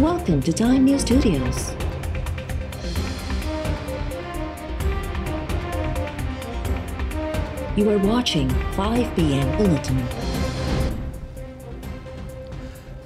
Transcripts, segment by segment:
Welcome to Time News Studios. You are watching 5 p.m. Bulletin.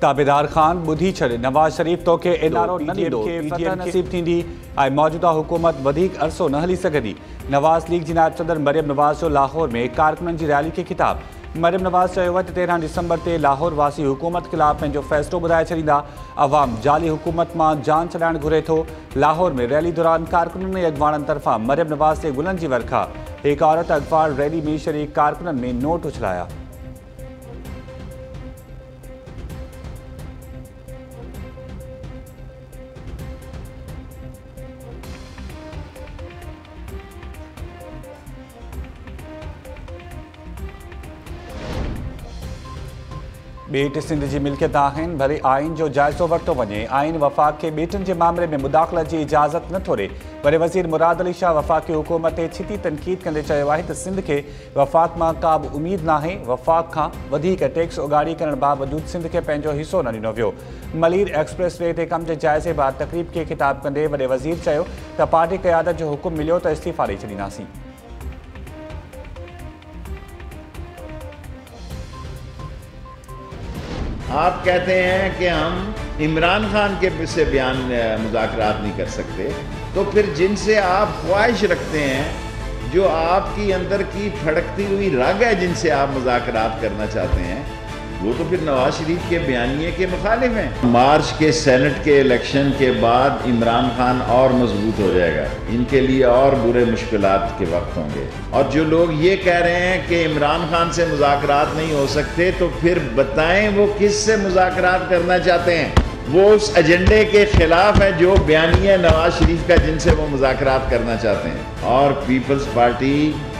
ताबेदार Khan बुधी छड़े नवाज शरीफ तो के एनआरओ नदीदो के फतह नसीब थींदी आई मौजूदा हुकूमत वधिक अरसो न हली सघंदी। नवाज लीग जी नायब सदर मरियम नवाज जो लाहौर में कारकुननि जी रैली के खिताब। मरियम नवाज चयो त 13 दिसंबर ते लाहौर वासी हुकूमत खिलाफ़ पंहिंजो फ़ैसिलो ॿुधाए छॾींदा। अवाम जाली हुकूमत मां जान छॾाइण घुरे थो। लाहौर में रैली दौरान कारकुननि ऐं अॻवाननि तरफ़ां मरियम नवाज ते गुलनि जी वर्खा। हिक औरत अॻवान रैली में शरीक कारकुननि में नोट उछलाया। बेट सिंध जी मिल्कियत आहिनि भले आइन जो जाइज़ो वरितो वञे। आइन वफ़ाक़ खे बेटनि जे मामले में मुदाख़लत जी इजाज़त न थोड़े। वरी वज़ीर मुराद अली शाह वफ़ाक़ी हुकूमत ते छिती तनक़ीद कंदे चयो आहे त सिंध खे वफ़ाक़ मां का बि उमेद नाहे। वफ़ाक़ खां वधीक टैक्स उगाड़ी करण बावजूदि सिंध खे पंहिंजो हिसो न ॾिनो वियो। मलीर एक्सप्रेस वे ते कम जे जाइज़े बाद तक़रीब खे ख़िताब कंदे वॾे वज़ीर चयो त पार्टी क़यादत जो हुकुम मिलियो त इस्तीफ़ा ॾेई छॾींदासीं। आप कहते हैं कि हम इमरान खान के से बयान मुज़ाकरात नहीं कर सकते, तो फिर जिनसे आप ख्वाहिश रखते हैं, जो आपकी अंदर की फड़कती हुई रग है, जिनसे आप मुज़ाकरात करना चाहते हैं, वो तो फिर नवाज शरीफ के बयानिए के मुखालिफ हैं। मार्च के सेनेट के इलेक्शन के बाद इमरान खान और मजबूत हो जाएगा। इनके लिए और बुरे मुश्किलात के वक्त होंगे। और जो लोग ये कह रहे हैं कि इमरान खान से मुज़ाकरात नहीं हो सकते, तो फिर बताएं वो किस से मुज़ाकरात करना चाहते हैं। वो उस एजेंडे के खिलाफ है जो बयानिया नवाज शरीफ का, जिनसे वो मुज़ाकरात करना चाहते हैं। और पीपल्स पार्टी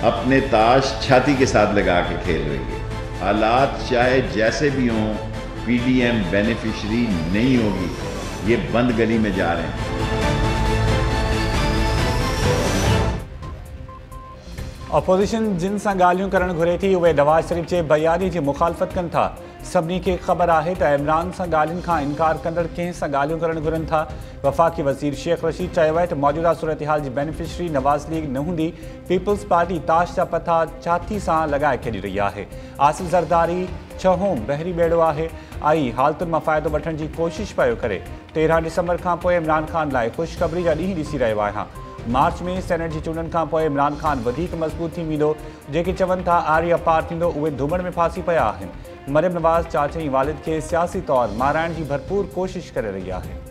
अपने ताश छाती के साथ लगा के खेल रही है। हालात चाहे जैसे भी हों, पीडीएम बेनिफिशरी नहीं होगी। ये बंद गली में जा रहे हैं। अपोजिशन जिन सां ॻाल्हियूं करणु घुरे थी उहे नवाज शरीफ जे बयानी जी मुखालफ़त कनि था। सभिनी खे ख़बर आहे त इमरान सां ॻाल्हियुनि खां इनकार कंदड़ कंहिं सां ॻाल्हियूं करणु घुरनि था। वफ़ाक़ी वज़ीर शेख रशीद चयो आहे त मौजूदा सूरतहाल जी बेनिफिशरी नवाज़ लीग न हूंदी। पीपल्स पार्टी ताश जा पथा छाती सां लॻाए खेॾी रही आहे। आसिफ ज़रदारी छहों बहरी बेड़ो आहे। आई हालतुनि मां फ़ाइदो वठण जी कोशिश पियो करे। 13 दिसंबर खां पोइ इमरान खान लाइ ख़ुशख़बरी जा ॾींहं ॾिसी रहियो आहियां। मार्च में सेनेट जी चूंडनि खां पोइ इमरान खान वधीक मज़बूत थी वेंदो। जेके चवनि था आर्या पार थींदो, उहे धुमड़ में फासी पिया आहिनि। मरियम नवाज़ चाचई वालिद खे सियासी तौर माराइण जी भरपूर कोशिश करे रही आहे।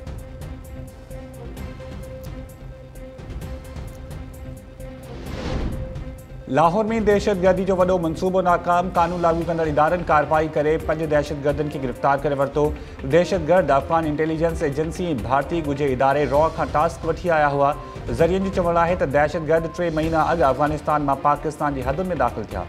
लाहौर में दहशतगर्दी जो वॾो मनसूबो नाकाम। कानून लागू कंदड़ इदारनि कार्रवाई करे 5 दहशतगर्दनि खे गिरफ़्तार करे वरितो। दहशतगर्द अफ़गान इंटेलिजेंस एजेंसी ऐं भारतीय ॻुझे इदारे रॉ खां टास्क वठी आया हुआ। ज़रियनि जो चवणु आहे त दहशतगर्द 3 महीना अॻु अफ़गानिस्तान मां पाकिस्तान जी हदुनि में दाख़िल थिया।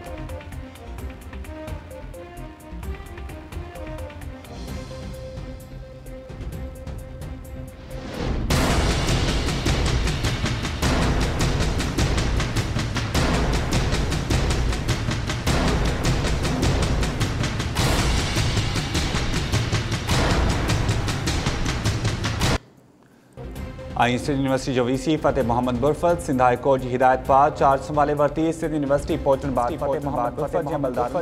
आई सिंध यूनिवर्सिटी जो वीसी फतेह मोहम्मद बुरफत सिंध हाई कोर्ट की हिदायत पार चार्ज संभाले वरती। सिंध यूनिवर्सिटी पहुंचण बाद फतेह मोहम्मद बुरफत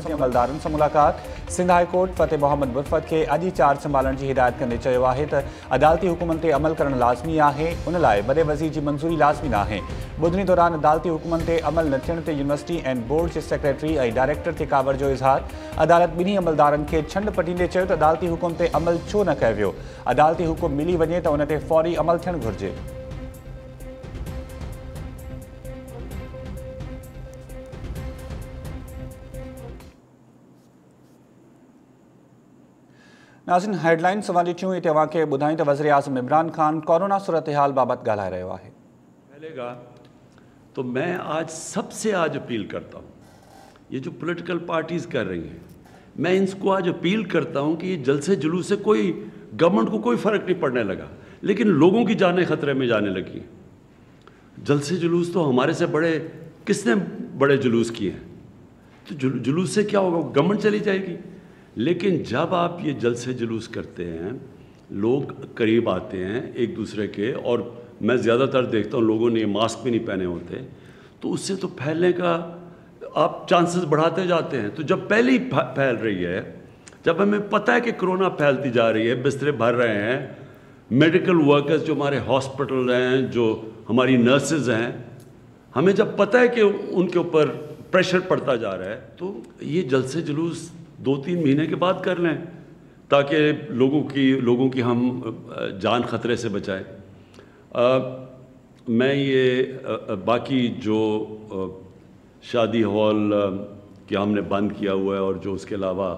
जे अमलदारनि सां मुलाक़ात। सिंध हाई कोर्ट फतेह मोहम्मद बुरफत के अॼु चार्ज संभालण जी हिदायत कंदे चयो आहे त अदालती हुकुमनि ते अमल करणु लाज़मी आहे। उन लाइ वॾे वज़ीर जी मंज़ूरी लाज़मी न आहे। ॿुधणी दौरान अदालती हुकुमनि ते अमल न थियण ते university and board J secretary ऐं डायरेक्टर ते कावर जो इज़हार। अदालत ॿिन्ही अमलदारनि खे छंड पटींदे चयो त अदालती हुकुम ते अमल छो न कयो वियो। अदालती हुकुम मिली वञे त उन ते फौरी अमल थियणु घुरिजे। नाज़रीन हेडलाइन सवाल ॾिठियूं हिते तव्हांखे ॿुधायूं त वज़ीर आज़म इमरान खान कोरोना सूरतहाल बाबति ॻाल्हाए रहियो आहे। फैलेगा तो मैं आज सबसे अपील करता हूँ, ये जो पॉलिटिकल पार्टीज़ कर रही हैं, मैं इनको आज अपील करता हूँ कि ये जलसे जुलूस से कोई गवर्नमेंट को कोई फ़र्क नहीं पड़ने लगा, लेकिन लोगों की जानें ख़तरे में जाने लगी। जलसे जुलूस तो हमारे से बड़े किसने बड़े जुलूस किए हैं, तो जुलूस से क्या होगा, गवर्नमेंट चली जाएगी। लेकिन जब आप ये जलसे जुलूस करते हैं लोग करीब आते हैं एक दूसरे के, और मैं ज़्यादातर देखता हूँ लोगों ने मास्क भी नहीं पहने होते, तो उससे तो फैलने का आप चांसेस बढ़ाते जाते हैं। तो जब पहले ही फैल रही है, जब हमें पता है कि कोरोना फैलती जा रही है, बिस्तरे भर रहे हैं, मेडिकल वर्कर्स जो हमारे हॉस्पिटल हैं, जो हमारी नर्सेज हैं, हमें जब पता है कि उनके ऊपर प्रेशर पड़ता जा रहा है, तो ये जल्द से जुलूस 2-3 महीने के बाद कर लें, ताकि लोगों की हम जान ख़तरे से बचाएं। मैं ये बाकी जो शादी हॉल कि हमने बंद किया हुआ है, और जो उसके अलावा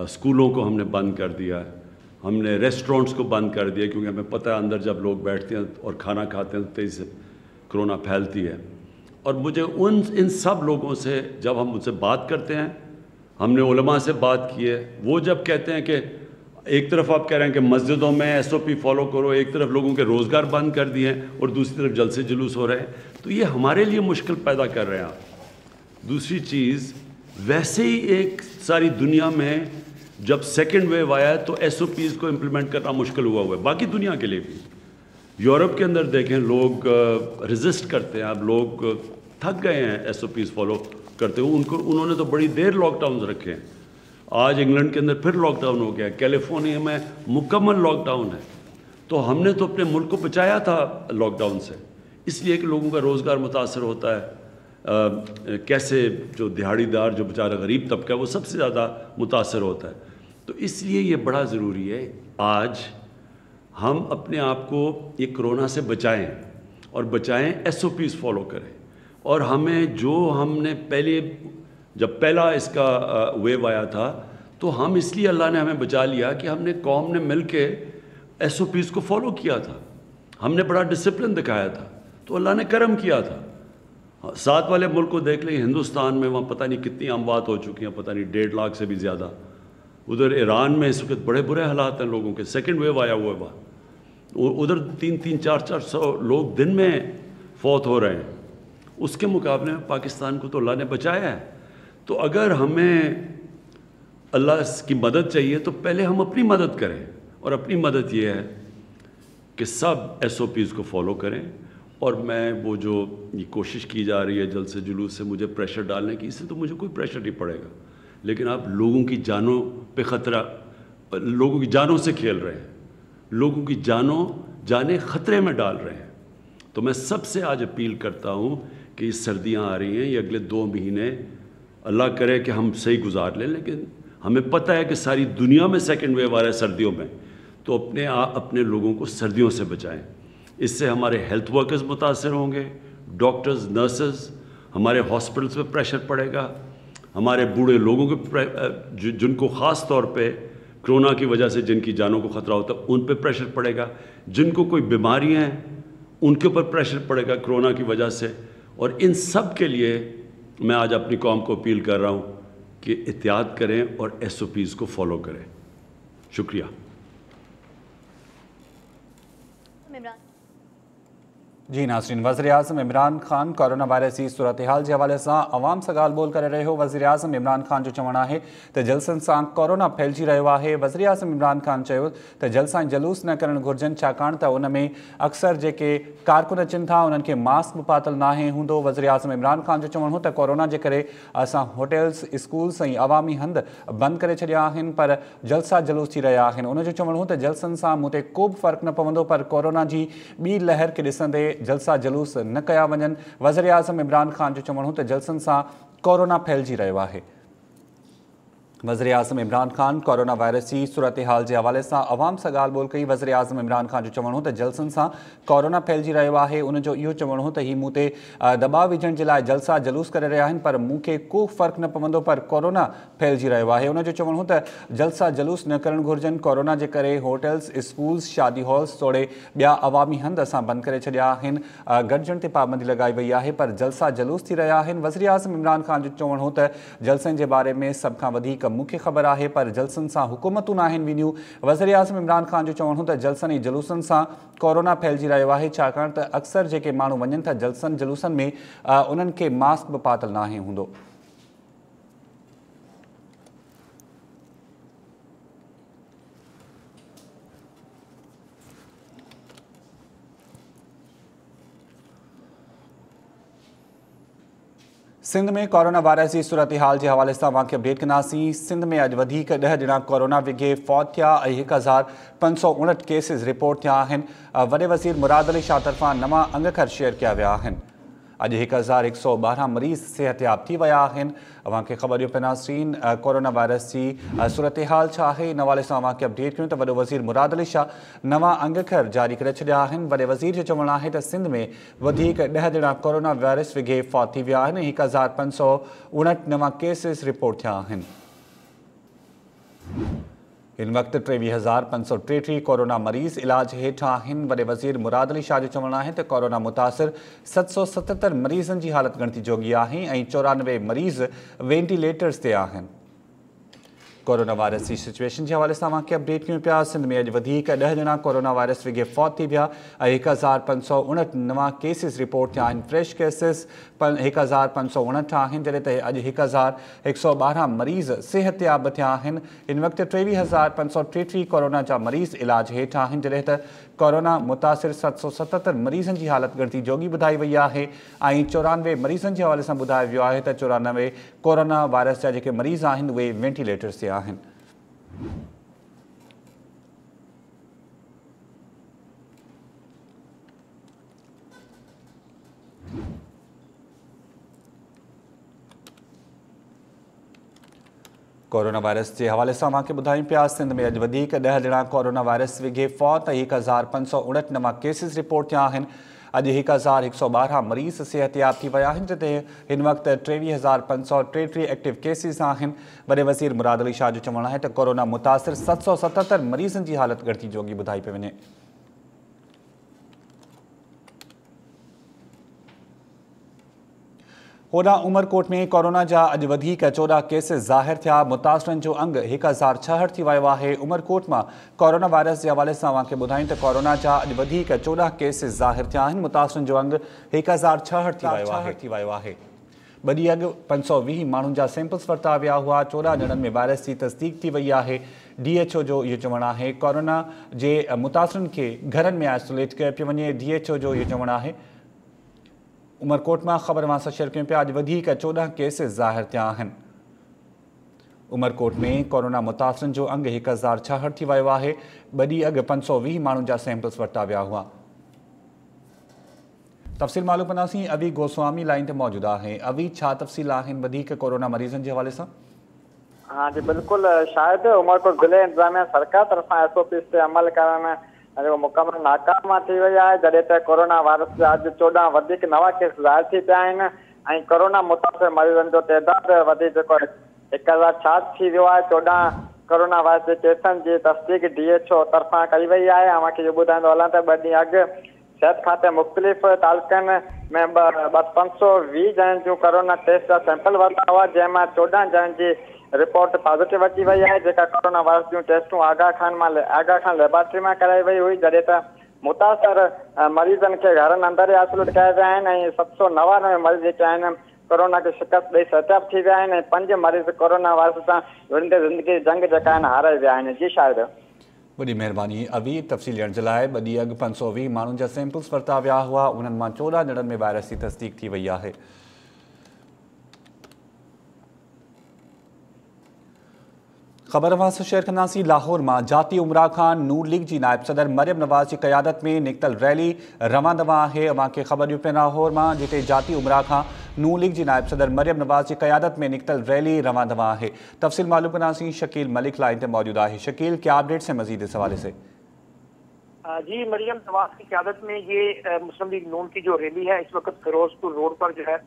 स्कूलों को हमने बंद कर दिया है, हमने रेस्टोरेंट्स को बंद कर दिया, क्योंकि हमें पता है अंदर जब लोग बैठते हैं और खाना खाते हैं तो तेज़ी से कोरोना फैलती है। और मुझे इन सब लोगों से जब हम उनसे बात करते हैं, हमने उलमा से बात की है, वो जब कहते हैं कि एक तरफ आप कह रहे हैं कि मस्जिदों में SOP फॉलो करो, एक तरफ लोगों के रोज़गार बंद कर दिए हैं और दूसरी तरफ जलसे जुलूस हो रहे हैं, तो ये हमारे लिए मुश्किल पैदा कर रहे हैं आप। दूसरी चीज़, वैसे ही एक सारी दुनिया में जब सेकेंड वेव आया तो SOPs को इम्प्लीमेंट करना मुश्किल हुआ है, बाकी दुनिया के लिए भी। यूरोप के अंदर देखें, लोग रेजिस्ट करते हैं, अब लोग थक गए हैं SOPs फॉलो करते हुए। उन्होंने तो बड़ी देर लॉकडाउन रखे हैं। आज इंग्लैंड के अंदर फिर लॉकडाउन हो गया, कैलिफोर्निया में मुकम्मल लॉकडाउन है। तो हमने तो अपने मुल्क को बचाया था लॉकडाउन से, इसलिए कि लोगों का रोज़गार मुतासर होता है। कैसे जो दिहाड़ीदार, जो बेचारा गरीब तबका है, वो सबसे ज़्यादा मुतासर होता है। तो इसलिए ये बड़ा ज़रूरी है आज हम अपने आप को ये कोरोना से बचाएं, और बचाएं SOPs फॉलो करें। और हमें जो हमने जब पहला इसका वेव आया था, तो हम इसलिए अल्लाह ने हमें बचा लिया कि हमने कौम ने मिल के SOPs को फॉलो किया था, हमने बड़ा डिसिप्लिन दिखाया था, तो अल्लाह ने करम किया था। साथ वाले मुल्क को देख लें, हिंदुस्तान में, वहाँ पता नहीं कितनी अमवात हो चुकी हैं, पता नहीं 1.5 लाख से भी ज़्यादा। उधर ईरान में इस वक्त बड़े बुरे हालात हैं लोगों के, सेकंड वेव आया हुआ है वहाँ, उधर 300, 400 लोग दिन में फौत हो रहे हैं। उसके मुकाबले में पाकिस्तान को तो अल्लाह ने बचाया है। तो अगर हमें अल्लाह की मदद चाहिए तो पहले हम अपनी मदद करें, और अपनी मदद ये है कि सब SOPs को फॉलो करें। और मैं वो जो ये कोशिश की जा रही है जल्द से जुलूस से मुझे प्रेशर डालने की, इससे तो मुझे कोई प्रेशर नहीं पड़ेगा, लेकिन आप लोगों की जानों पे ख़तरा, लोगों की जानों से खेल रहे हैं, लोगों की जानें ख़तरे में डाल रहे हैं। तो मैं सबसे आज अपील करता हूँ कि ये सर्दियाँ आ रही हैं, ये अगले 2 महीने अल्लाह करे कि हम सही गुजार लें, लेकिन हमें पता है कि सारी दुनिया में सेकेंड वेव आ रहा है सर्दियों में, तो अपने लोगों को सर्दियों से बचाएं। इससे हमारे हेल्थ वर्कर्स मुतासर होंगे, डॉक्टर्स, नर्सेस, हमारे हॉस्पिटल्स पे प्रेशर पड़ेगा, हमारे बूढ़े लोगों के जिनको ख़ास तौर पे कोरोना की वजह से जिनकी जानों को ख़तरा होता है उन पे प्रेशर पड़ेगा, जिनको कोई बीमारियां हैं उनके ऊपर प्रेशर पड़ेगा कोरोना की वजह से। और इन सब के लिए मैं आज अपनी कौम को अपील कर रहा हूँ कि एहतियात करें और SOPs को फॉलो करें। शुक्रिया। जी नाज़रीन, वज़ीर-ए-आज़म इमरान खान कोरोना वायरस जी सूरत हाल के हवाले से अवाम से ॻाल्हि ॿोल करे रहे हो। वज़ीर-ए-आज़म इमरान खान जो चवणु है तो जलसन से कोरोना फैलिजी रहा है। वज़ीर-ए-आज़म इमरान खान चयो तो जलसा जलूस न करण घुर्जन, छाकाणि त उन में अक्सर जेके कारकुन अचनि था उन्हनि खे मास्क भी पातल नाहे हूंदो। वज़ीर-ए-आज़म इमरान खान जो चवणु हो तो कोरोना के करे असां होटल्स, स्कूल्स ऐं अवामी हंध बंद करे छॾिया आहिनि, पर जलसा जलूस थी रहा आहिनि। उन जो चवणु हो तो जलसन से मूं ते को भी फ़र्क़ु न पवंदो, पर कोरोना की ॿी लहर के ॾिसंदे जलसा जलूस न कया वञनि। वज़ीर-ए-आज़म इमरान खान जो चवणु हो तो जलसन से कोरोना फैलिजी रहा है। वज़ीर-ए-आज़म इमरान खान कोरोना वायरस की सूरत हाल के हवाले से अवाम से ॻाल्हि ॿोल कई। वज़ीर-ए-आज़म इमरान खान जो चवणु हो तो जलसन से कोरोना फैलिजी रहा है। उनजो इहो चवणु हो तो ही मूं ते दबाव विझण के लिए जलसा जलूस करे रहा आहिनि, पर मूंखे को फ़र्क़ु न पवंदो, पर कोरोना फैलिजी रहा है। उनजो चवणु हो तो जलसा जलूस न करण घुर्जनि। कोरोना के करे होटल्स, स्कूल्स, शादी हॉल्स तोड़े ॿिया अवामी हंध असां बंद करे छॾिया आहिनि। गॾिजण ते पाबंदी लगाई वई आहे, पर जलसा जलूस थी रहा आहिनि। वज़ीर-ए-आज़म इमरान खान जो चवणु हो तो जलसनि के बारे में सब खां वधीक मूंखे ख़बर है, पर जलसन से हुकूमतूं नाहिनि विनियूं। वज़ीर-ए-आज़म इमरान खान जो चवणु हो तो जलसन ऐं जलूसन से कोरोना फैलिजी रहा है, छाकाणि त अक्सर जेके माण्हू वञनि था जलसन जलूसन में उन्हनि खे मास्क भी पातल नाहे हूंदो। सिंध में कोरोना वायरस की सूरत हाल के हवाले से वाक़ई अपडेट कनासी। सिंध में अज 10 ॼणा कोरोना विघे फौत थिया। 1559 केसिस रिपोर्ट थिया आहिनि। वॾे वज़ीर मुराद अली शाह तरफ़ां नवां अंगखर शेयर किया विया आहिनि। अॼु 1112 मरीज़ सेहतयाब थी विया आहिनि। अव्हांखे ख़बर ॾियो पेनास्रीन कोरोना वायरस जी सूरत हाल छा आहे। इन हवाले सां अव्हांखे अपडेट कयूं त वॾो वज़ीर मुराद अली शाह नवां अंगखर जारी करे छॾिया आहिनि। वॾे वज़ीर जो चवणु आहे त सिंध में 10 ॼणा कोरोना वायरस विघे फौत थी विया आहिनि। 1559 नवां केसिस रिपोर्ट थिया आहिनि। इन वक़्तु 23,533 कोरोना मरीज़ इलाज हेठि आहिनि। वॾे वज़ीर मुराद अली शाह जो चवणु आहे त कोरोना मुतासिर 777 मरीज़नि जी हालत ॻणती जोगी आहे ऐं 94 मरीज़ वेंटिलेटर्स ते आहिनि। कोरोना वायरस की सिचुएशन के हवाले से अव्हांखे अपडेट कयूं पिया। सिंध में अॼु 10 ॼणा कोरोना वायरस विघे फौत थी विया ऐं 1559 नवां केसिस रिपोर्ट थिया आहिनि। फ्रेश केसिस 1559 आहिनि, जॾहिं त अॼु 1112 मरीज़ सेहतयाब थिया आहिनि। इन वक़्तु 23,533 कोरोना जा मरीज़ इलाज हेठि आहिनि, जॾहिं त कोरोना मुतासिर 777 मरीज़नि जी हालत ॻणती जोगी ॿुधाई वई आहे ऐं 94 मरीज़नि जे हवाले सां ॿुधायो वियो आहे त 94 कोरोना वायरस जा जेके मरीज़ आहिनि उहे वेंटिलेटर्स ते आहिनि। कोरोना वायरस के हवाले से अव्हांखे ॿुधायूं पिया। सिंध में अॼु 10 ॼणा कोरोना वायरस विघे फौत ऐं 1559 नवां केसिस रिपोर्ट थिया आहिनि। अॼु 1112 मरीज़ सेहतयाब थी विया आहिनि, जिते हिन वक़्तु 23,533 एक्टिव केसिस आहिनि। वॾे वज़ीर मुराद अली शाह जो चवणु आहे त कोरोना मुतासिर 777 मरीज़नि जी हालत ॻणती जोगी ॿुधाई पई वञे। होॾां उमरकोट में कोरोना जा अॼु 14 केसिस ज़ाहिर थिया। मुतासिरनि जो अंग 1066 थी वियो आहे। उमरकोट मां कोरोना वायरस के हवाले से अव्हांखे ॿुधायूं त कोरोना जा अॼु 14 केसिस ज़ाहिर थिया आहिनि। मुतासिरनि जो अंग 1066 थी वियो आहे। ॿ ॾींहं अॻु 520 माण्हुनि जा सैंपल्स वरिता विया हुआ। 14 ॼणनि में वायरस की तस्दीक थी वई आहे। DHO जो इहो चवणु आहे कोरोना जे मुतासिरनि खे घरनि में आइसोलेट कयो पियो वञे। DHO जो इहो चवणु आहे। उमरकोट में ख़बर मां शेयर कयूं पिया। अॼु 14 केसिस ज़ाहिर थिया आहिनि। उमरकोट में कोरोना मुतासिरनि जो अंग 1066 थी वियो आहे। 2 ॾींहं अॻु 520 माण्हुनि जा सैंपल्स वरिता विया हुआ। तफ़सील मालूम कंदासीं। अवी गोस्वामी लाइन ते मौजूद आहे। अवी, छा तफ़सील आहिनि कोरोना मरीज़नि जे हवाले सां? हाँ जी बिल्कुल, शायद उमरकोट ज़िले इंतजामिया सरकार तरफां SOPs ते अमल करण मुकमल नाकाम थी वही है, जॾहिं त कोरोना वायरस जा अॼु 14 वधीक नवां केस ज़ाहिर थी पिया आहिनि ऐं कोरोना मुतासिर मरीज़नि जो तइदादु वधी जेको 1066 थी वियो आहे। 14 कोरोना वायरस जे केसनि जी तस्दीक DHO तरफां कई वई आहे। अव्हांखे इहो ॿुधाईंदो हलां त 2 ॾींहं अॻु सिहत खाते मुख़्तलिफ़ तालुक़नि में 520 ॼणनि जूं कोरोना टेस्ट जा सैंपल वरिता हुआ, जंहिंमां 14 ॼणनि जी रिपोर्ट पॉजिटिव अची वई है। जेका कोरोना वायरस जूं टेस्टूं आगाह खान लेबोरेटरी में कराई वई हुई, जॾहिं त मुतासिर मरीज़नि खे घरनि अंदर ई आइसोलेट कया विया आहिनि ऐं 799 मरीज़ जेके आहिनि कोरोना खे शिकस्त ॾेई सेहतयाब थी विया आहिनि ऐं 5 मरीज़ कोरोना वायरस सां विड़ंदे ज़िंदगी जंग जेका आहिनि हाराए विया आहिनि। जी शायद वॾी महिरबानी अवी तफ़सील ॾियण जे लाइ। 2 ॾींहं अॻु 520 माण्हुनि जा सैंपल्स वरिता विया हुआ। उन्हनि मां 14 ॼणनि में वायरस की तस्दीक थी वई आहे। ख़बर अव्हां शेयर कंदासीं। लाहौर में जाती उमरा खान नूर लीग की नायब सदर मरियम नवाज़ की क़यादत में निकतल रैली रवां दवा है। अव्हांखे ख़बर ॾियो पे लाहौर में, जिते जाती उमरा खान नूर लीग की नायब सदर मरियम नवाज़ की क़यादत में निकतल रैली रवां दवा है। तफ़सील मालूम कंदासीं। शकील मलिक लाइन से मौजूद है। शकील, क्या अपडेट्स हैं मजीद इस हवाले से? जी, मरियम नवाज़ की क़यादत में ये मुस्लिम लीग नून की जो रैली है इस वक्त फिरोजपुर रोड पर जो है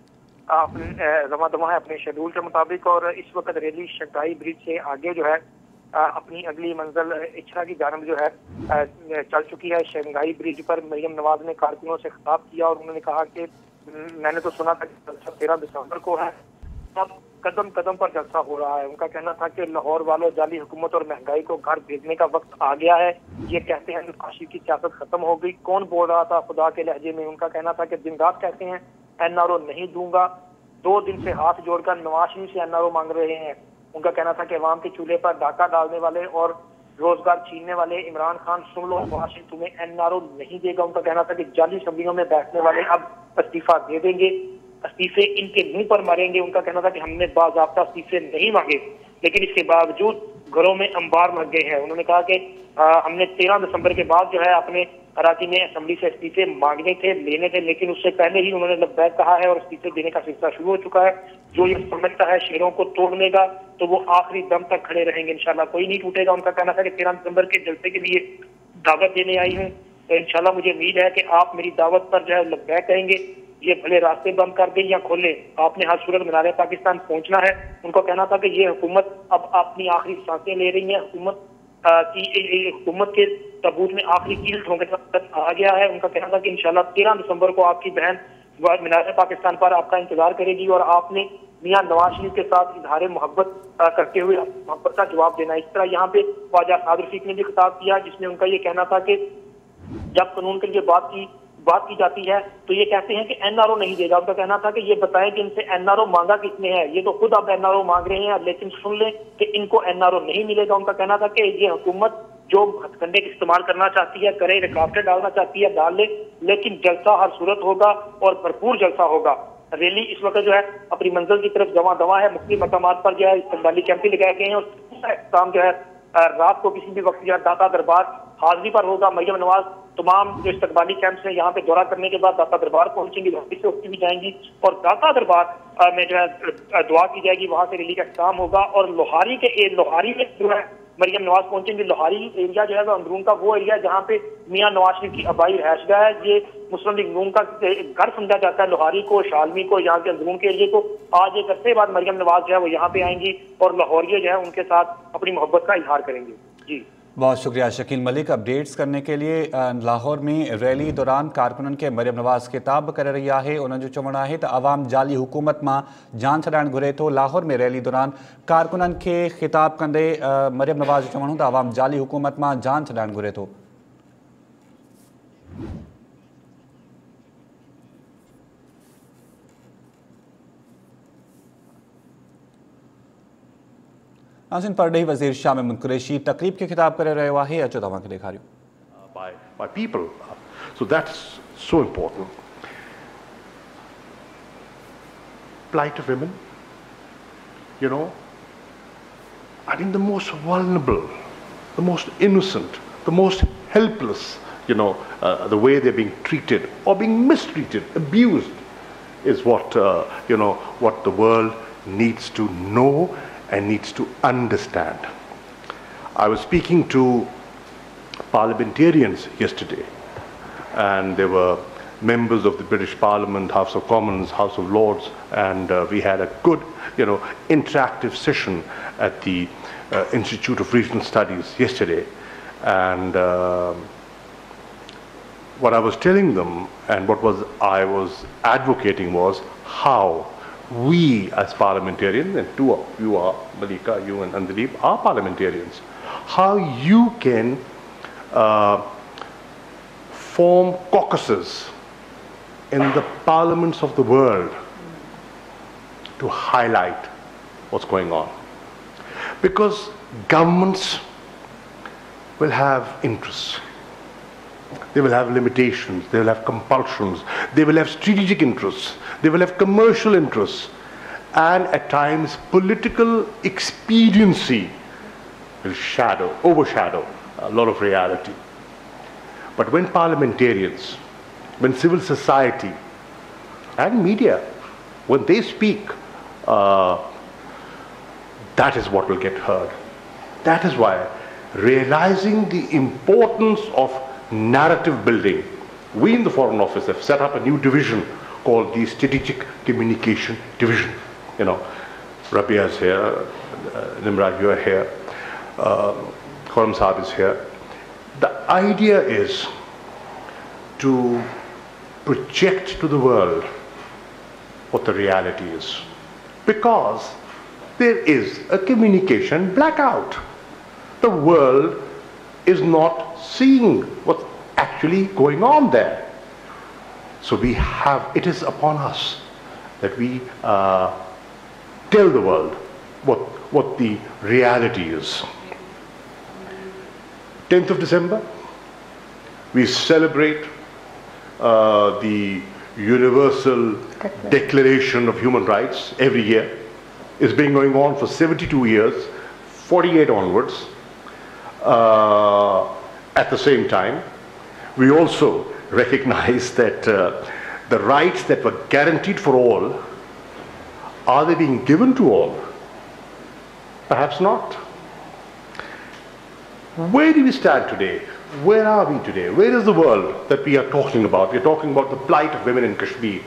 अपने रवां दवा है अपने शेड्यूल के मुताबिक, और इस वक्त रैली शंघाई ब्रिज से आगे जो है अपनी अगली मंजिल इच्छा की जानब जो है चल चुकी है। शंघाई ब्रिज पर मरियम नवाज ने कारकुनों से खिताब किया और उन्होंने कहा कि मैंने तो सुना था कि जलसा 13 दिसंबर को है, अब कदम कदम पर जलसा हो रहा है। उनका कहना था कि लाहौर वालों, जाली हुकूमत और महंगाई को घर भेजने का वक्त आ गया है। ये कहते हैं काशी की सियासत खत्म हो गई। कौन बोल रहा था खुदा के लहजे में? उनका कहना था कि दिन रात कहते हैं NRO नहीं दूंगा। 2 दिन से हाथ जोड़कर नवाज शरीफ से NRO मांग रहे हैं। उनका कहना था कि अवाम के चूल्हे पर डाका डालने वाले और रोजगार छीनने वाले इमरान खान, सुन लो, नवाज शरीफ तुम्हें NRO नहीं देगा। उनका कहना था कि जाली असम्बलियों में बैठने वाले अब इस्तीफा दे देंगे। इस्तीफे इनके मुंह पर मारेंगे। उनका कहना था कि हमने बाज़ाब्ता इस्तीफे नहीं मांगे, लेकिन इसके बावजूद घरों में अंबार लग गए हैं। उन्होंने कहा कि हमने 13 दिसंबर के बाद जो है अपने अराकीन असेंबली से इस्तीफे मांगने थे, लेने थे, लेकिन उससे पहले ही उन्होंने लब्बैक कहा है और इस्तीफे देने का सिलसिला शुरू हो चुका है। जो ये समझता है शेरों को तोड़ने का, तो वो आखिरी दम तक खड़े रहेंगे, इंशाल्लाह कोई नहीं टूटेगा। उनका कहना था कि 13 दिसंबर के जलसे के लिए दावत देने आई हूँ, तो इंशाल्लाह मुझे उम्मीद है कि आप मेरी दावत पर जो है लब्बैक कहेंगे। ये भले रास्ते बंद कर दें या खोलें, आपने हर सूरत मीनार पाकिस्तान पहुंचना है। उनको कहना था कि ये हुकूमत अब अपनी आखिरी सांसें ले रही है, हुकूमत के तबूत में आखिरी कील ठोंकने का वक्त आ गया है। उनका कहना था कि इंशाल्लाह 13 दिसंबर को आपकी बहन मीनार पाकिस्तान पर आपका इंतजार करेगी और आपने मियां नवाज शरीफ के साथ इजहार मोहब्बत करते हुए मोहब्बत का जवाब देना। इस तरह यहाँ पे ख्वाजा साद रफीक ने भी खिताब किया, जिसमें उनका ये कहना था कि जब कानून के लिए बात की जाती है तो ये कहते हैं कि एनआरओ नहीं देगा। उनका कहना था कि ये बताएं कि इनसे एनआरओ मांगा किसने है, ये तो खुद अब एनआरओ मांग रहे हैं, लेकिन सुन लें कि इनको एनआरओ नहीं मिलेगा। उनका कहना था कि ये हुकूमत जो हथकंडे का इस्तेमाल करना चाहती है करे, रुकावटें डालना चाहती है डाल ले, लेकिन जलसा हर सूरत होगा और भरपूर जलसा होगा। रैली इस वक्त जो है अपनी मंजिल की तरफ दवा है। मुख्तलिफ मकामात पर जो है इस्तकबाली कैंपें लगाए गए हैं और काम जो है रात को किसी भी वक्त जो है दाता दरबार हाजिरी पर होगा। मरियम नवाज तमाम जो इस्तकबाली कैंप है यहाँ पे दौरा करने के बाद दाता दरबार पहुंचेंगी, वापस से होती भी जाएंगी और दाता दरबार में जो है दुआ की जाएगी। वहां से रैली का इख्तिताम होगा और लोहारी में जो है मरियम नवाज पहुंचेंगे। लोहारी एरिया जो है वो अंदरून का वो एरिया जहाँ पे मियां नवाज शरीफ की आबाई रहायशगाह है। ये मुस्लिम लीग नून का घर समझा जाता है लोहारी को, शालमी को, यहाँ के अंदरून के एरिए को। आज एक अरसे बाद मरियम नवाज जो है वो यहाँ पे आएंगी और लाहौरिये जो है उनके साथ अपनी मोहब्बत का इजहार करेंगे। जी बहुत शुक्रिया शकील मलिक अपडेट्स करने के लिए। लाहौर में रैली दौरान कारकुनन के मरियम नवाज खिताब कर रही है। उन्होंने जो चवणो है तो अवाम जाली हुकूमत में जान छड़ाइण घुरे तो। लाहौर में रैली दौरान कारकुनन के खिताब कंदे मरियम नवाज जो चवणो तो अवाम जाली हुकूमत में जान छड़ाइण घुरे तो। नाज़रीन परडेही वज़ीर शाह महमूद कुरैशी तकरीब के खिताब करे रहियो आहे। अचो तव्हांखे ॾेखारियूं। by people. So that's so important. Plight of women, you know, I think the most vulnerable, the most innocent, the most helpless, you know, the way they're being treated or being mistreated, abused is what, you know, what the world needs to know and needs to understand. I was speaking to parliamentarians yesterday, and there were members of the British Parliament, House of Commons, House of Lords, and we had a good, you know, interactive session at the Institute of Regional Studies yesterday. And what I was telling them and I was advocating was how we as parliamentarians, and two of you are, Malika, you and Andalib, are parliamentarians, how you can form caucuses in the parliaments of the world to highlight what's going on. Because governments will have interests, they will have limitations, they will have compulsions, they will have strategic interests, they will have commercial interests, and at times political expediency will overshadow a lot of reality. But when parliamentarians, when civil society and media, when they speak, that is what will get heard. That is why, realizing the importance of narrative building, we in the Foreign Office have set up a new division called the Strategic Communication Division. You know, Rabia is here, Nimrod, you are here, Khurram Saab is here. The idea is to project to the world what the reality is, because there is a communication blackout. The world is not seeing what's actually going on there. So it is upon us that we tell the world what the reality is. 10th of December, we celebrate the Universal Declaration of Human Rights every year. It's been going on for 72 years, 48 onwards. At the same time, we also recognize that the rights that were guaranteed for all, are they being given to all? Perhaps not. Where do we stand today? Where are we today? Where is the world that we are talking about? We're talking about the plight of women in Kashmir.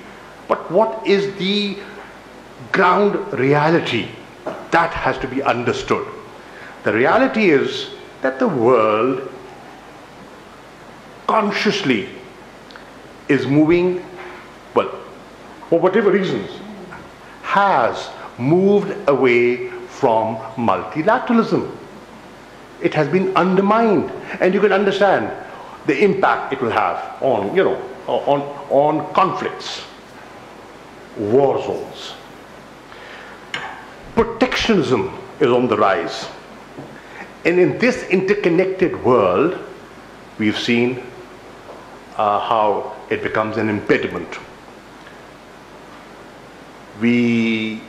But what is the ground reality? That has to be understood. The reality is that the world consciously is moving, well, for whatever reasons, has moved away from multilateralism. It has been undermined, and you can understand the impact it will have on, on conflicts, war zones. Protectionism is on the rise. And in this interconnected world, we've seen how it becomes an impediment. We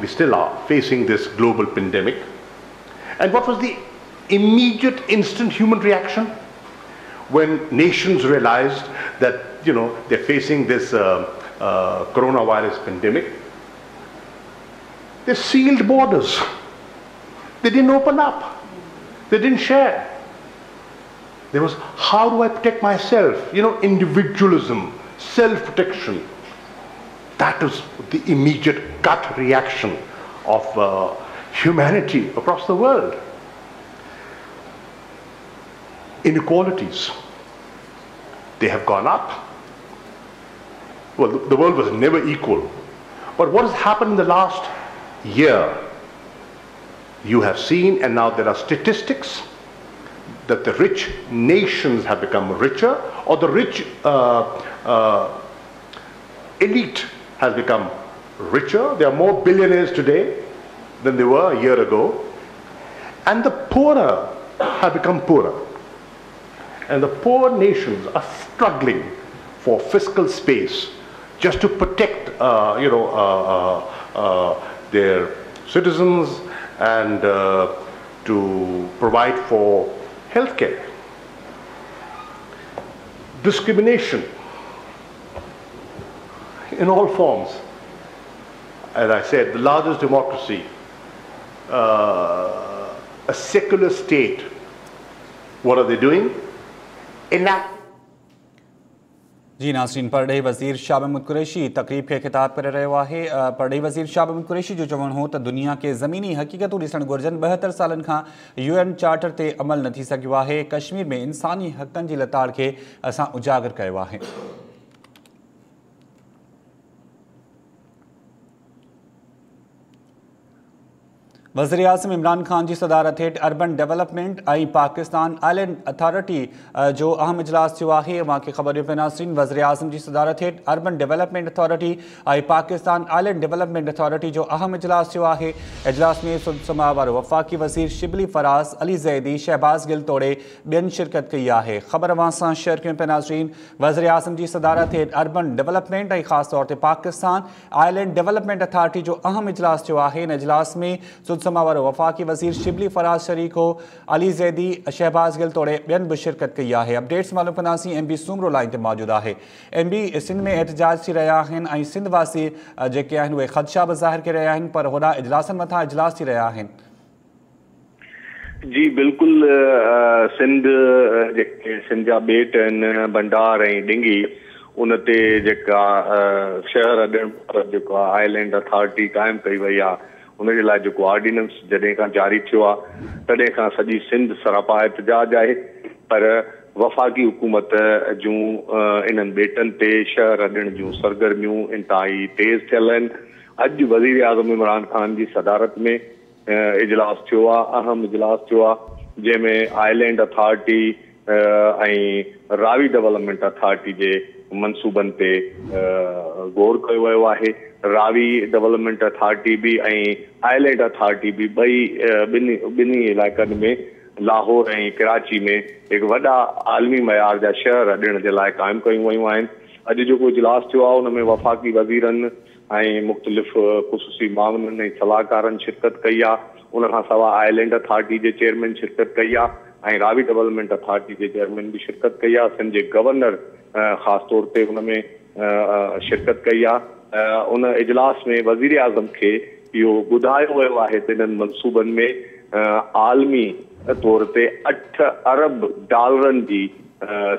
still are facing this global pandemic. And what was the immediate instant human reaction when nations realized that, they're facing this coronavirus pandemic? They sealed borders. They didn't open up. They didn't share. There was, how do I protect myself? Individualism, self-protection. That is the immediate gut reaction of humanity across the world. Inequalities, they have gone up. Well, the world was never equal. But what has happened in the last year? You have seen, and now there are statistics, that the rich nations have become richer, or the rich elite has become richer. There are more billionaires today than there were a year ago. And the poorer have become poorer. And the poor nations are struggling for fiscal space just to protect their citizens and to provide for healthcare. Discrimination in all forms. As I said, the largest democracy, a secular state, what are they doing? Enact. जी नाज़रीन, परॾेही वज़ीर शाह महमूद कुरैशी तक़रीब खे ख़िताब करे रहियो आहे। परॾेही वज़ीर शाह महमूद कुरैशी जो चवणु हो त दुनिया खे ज़मीनी हक़ीक़तूं ॾिसणु घुरिजनि। 72 सालनि खां UN चार्टर ते अमल न थी सघियो आहे। कश्मीर में इंसानी हक़नि जी लताड़ खे असां उजागर कयो आहे। वज़ीर आज़म इमरान ख़ान की सदारत हेठि अर्बन डेवलपमेंट और पाकिस्तान आइलैंड अथॉरिटी जो अहम इजलास थियो आहे। वहाँ की ख़बर पे नाज़रीन, वज़ीर आज़म की सदारत हेठि अर्बन डेवलपमेंट अथॉरिटी और पाकिस्तान आइलैंड डेवलपमेंट अथॉरिटी जो अहम इजलास थियो आहे। इजलास में सुलसमा वारो वफ़ाक़ी वज़ीर शिबली फराज़, अली ज़ैदी, शहबाज़ गिल तोड़े ॿियनि शिरकत कई आहे। ख़बर अवां सां शेयर कयूं पिया नाज़रीन। वज़ीर आज़म की सदारत हेठि अर्बन डेवलपमेंट और ख़ास तौर ते पाकिस्तान आइलैंड डेवलपमेंट अथॉरिटी जो अहम इजलास थियो आहे। इन इजलास में समावर वफाकी वज़ीर शिबली फराज शरीक हो, अली ज़ैदी, शहबाज़ गिल तोड़े ॿियनि बि शिरकत कई आहे। अपडेट्स मालूम कंदासीं। MB सूमरो लाइन ते मौजूद आहे। MB सिंध में एहतजाज थी रहिया आहिनि ऐं सिंध वासी जेके आहिनि उहे ख़दशा बि ज़ाहिर करे रहिया आहिनि, पर होॾा इजलासनि मथां इजलास थी रहिया आहिनि। जी बिल्कुल, सिंध जेके सिंध जा ॿेट आहिनि, भंडार ऐं डिंगी, उन ते जेका शहर ॾिण जेको आहे आइलैंड अथॉरिटी क़ाइमु कई वई आहे, उनजे लाइ जेको ऑर्डिनेंस जॾहिं खां जारी थियो आहे तॾहिं खां सॼी सिंध सरापा एहतजाज आहे। पर वफ़ाक़ी हुकूमत जूं इन्हनि ॿेटनि ते शहर ॾिण जूं सरगर्मियूं इंतहाई तेज़ थियल आहिनि। अॼु वज़ीर आज़म इमरान ख़ान जी सदारत में इजलास थियो आहे, अहम इजलास थियो आहे, जंहिंमें आइलैंड अथॉरिटी ऐं रावी डेवलपमेंट अथॉरिटी जे मनसूबनि ते गौर कयो वियो आहे। रावी डेवलपमेंट अथॉरिटी बि ऐं आइलैंड अथॉरिटी बि ॿिन्ही इलाइक़नि में लाहौर ऐं कराची में हिकु वॾा आलमी मयार जा शहर ॾियण जे लाइ क़ाइमु कयूं वयूं आहिनि। अॼु जेको इजलास थियो आहे उन में वफ़ाक़ी वज़ीरनि ऐं मुख़्तलिफ़ ख़ुसूसी मामलनि ऐं सलाहकारनि शिरकत कई आहे। उनखां सवाइ आइलैंड अथॉरिटी जे चेयरमैन शिरकत कई आहे ऐं रावी डेवलपमेंट अथॉरिटी जे चेयरमैन बि शिरकत कई आहे। सिंध जे गवर्नर ख़ासि तौर ते हुन में शिरकत कई आहे। उन इजलास में वज़ीर आज़म खे इहो ॿुधायो वियो आहे त इन्हनि मनसूबनि में आलमी तौर ते 8 अरब डॉलरनि जी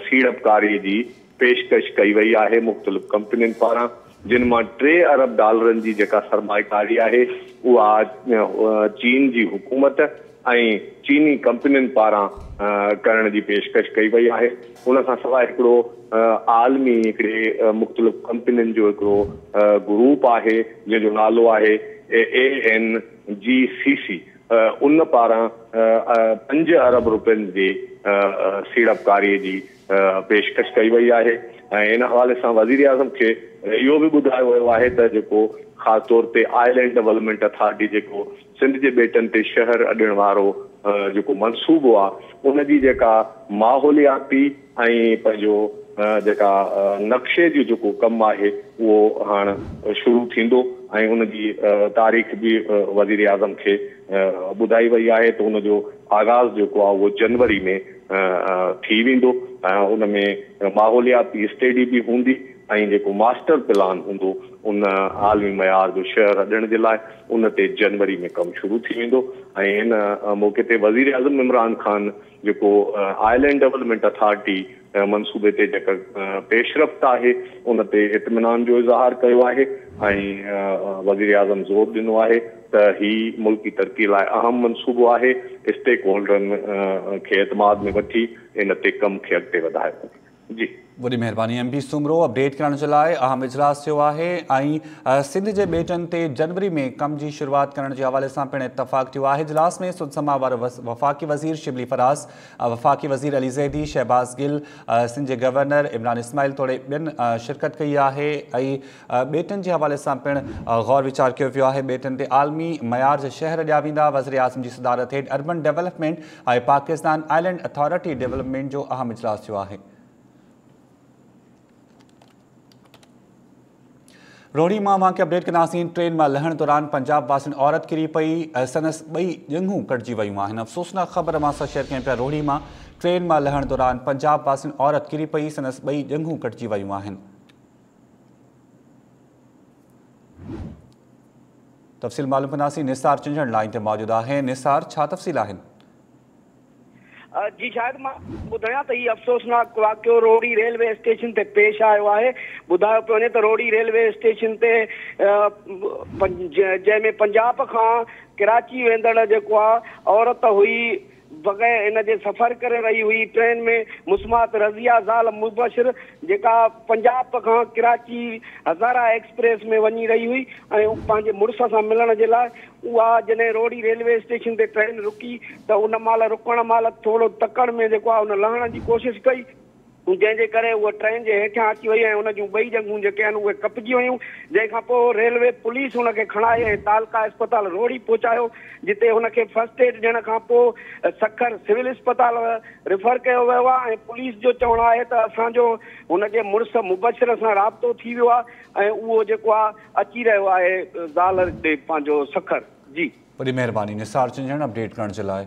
सीड़पकारी जी पेशकश कई वई आहे मुख़्तलिफ़ कंपनियुनि पारां, जिन मां 3 अरब डॉलरनि जी जेका सरमाएकारी आहे उहा चीन जी हुकूमत ऐं चीनी कंपनियुनि पारां करण जी पेशकश कई वई आहे। उन खां सवाइ हिकिड़ो आलमी हिकिड़े मुख़्तलिफ़ कंपनियुनि जो हिकिड़ो ग्रुप आहे जंहिंजो नालो आहे ANGCC, उन पारां 5 अरब रुपयनि जी सीड़पकारीअ जी पेशकश कई वई आहे। ऐं इन हवाले सां वज़ीर आज़म खे इहो बि ॿुधायो वियो आहे त जेको ख़ासि तौर ते आइलैंड डेवलपमेंट अथॉरिटी जेको सिंध जे ॿेटनि ते शहर अॾण वारो जेको मनसूबो आहे उनजी जेका माहौलियाती ऐं पंहिंजो जेका नक्शे जो जेको कमु आहे उहो हाणे शुरू थींदो ऐं उनजी तारीख़ बि वज़ीर आज़म खे ॿुधाई वई आहे त उनजो आगाज़ जेको आहे उहो जनवरी में थी वेंदो। उन में माहौलियाती स्टडी बि हूंदी ऐं जेको मास्टर प्लान हूंदो उन आलमी मयार जो शहर अॾण जे लाइ उन ते जनवरी में कमु शुरू थी वेंदो। ऐं हिन मौक़े ते वज़ीर आज़म इमरान ख़ान जेको आइलैंड डेवलपमेंट अथॉरिटी मनसूबे ते जेका पेशरफ़्त आहे उन ते इत्मिनान जो इज़हार कयो आहे ऐं वज़ीर आज़म ज़ोर ॾिनो आहे त ही मुल्की तरक़ी लाइ अहम मनसूबो आहे। स्टेक होल्डरनि खे एतमाद में वठी इन ते कम खे अॻिते वधायो। जी वॾी महिरबानी। MP सुमरो अपडेट करण जे लाइ अहम इजलास थियो आहे ऐं सिंध जे ॿेटनि ते जनवरी में कम जी शुरूआत करण जे हवाले सां पिणु इतफ़ाक़ थियो आहे। इजलास में सुदसमा वारा वफ़ाक़ी वज़ीर शिबली फराज़, वफ़ाक़ी वज़ीर अली ज़ैदी, शहबाज़ गिल, सिंध जे गवर्नर इमरान इस्माइल तोड़े ॿियनि शिरकत कई आहे ऐं ॿेटनि जे हवाले सां पिणु गौर वीचार कयो वियो आहे। ॿेटनि ते आलमी मयार जा शहर ॾिया वेंदा। वज़ीर आज़म जी सदारत हेठि अर्बन डेवलपमेंट ऐं पाकिस्तान आइलैंड अथॉरिटी डेवलपमेंट जो अहम इजलास थियो आहे। रोहड़ी मां वहाँ के अपडेट कंदासीं। ट्रेन में लहण दौरान पंजाब वासियुनि औरत किरी पई, संदसि 2 ॼंघूं कटिजी वयूं आहिनि। अफ़सोसनाक ख़बर मां सां शेयर कयूं पिया। रोहड़ी मां ट्रेन में लहण दौरान पंजाब वासियुनि औरत किरी पई, संदसि 2 ॼंघूं कटिजी वयूं आहिनि। तफ़सील मालूम कंदासीं। निसार चिंजण लाइन ते मौजूद आहे। निसार, छा तफ़सील आहिनि? जी शायद मां ॿुधायां त हीउ अफ़सोसनाक वाक़ियो रोहड़ी रेलवे स्टेशन ते पेश आयो आहे। ॿुधायो पियो वञे त रोहड़ी रेलवे स्टेशन ते जंहिंमें पंजाब खां कराची वेंदड़ जेको आहे औरत हुई बग़ैर इन जे सफ़र करे रही हुई ट्रेन में मुस्मात रज़िया ज़ाल मुबशिर जेका पंजाब खां कराची हज़ारा एक्सप्रेस में वञी रही हुई ऐं पंहिंजे मुड़ुस सां मिलण जे लाइ उहा जॾहिं रोहड़ी रेलवे स्टेशन ते ट्रेन रुकी त उन महिल रुकण महिल थोरो तकड़ में जेको आहे उन लहण जी कोशिशि कई, जंहिंजे करे उहा ट्रेन जे हेठियां अची वई ऐं उन जूं 2 ॼंघूं जेके आहिनि उहे कपिजी वयूं। जंहिंखां पोइ रेलवे पुलिस हुनखे खणाए ऐं तालका अस्पताल रोहड़ी पहुचायो, जिते हुनखे फर्स्ट एड ॾियण खां पोइ सखर सिविल अस्पताल रिफर कयो वियो आहे। ऐं पुलिस जो चवणु आहे त असांजो हुनजे मुड़ुस मुबशिर सां राब्तो थी वियो आहे ऐं उहो जेको आहे अची रहियो आहे ज़ाल ॾे पंहिंजो सखर। जी वॾी महिरबानी निसार चिंजण अपडेट करण जे लाइ।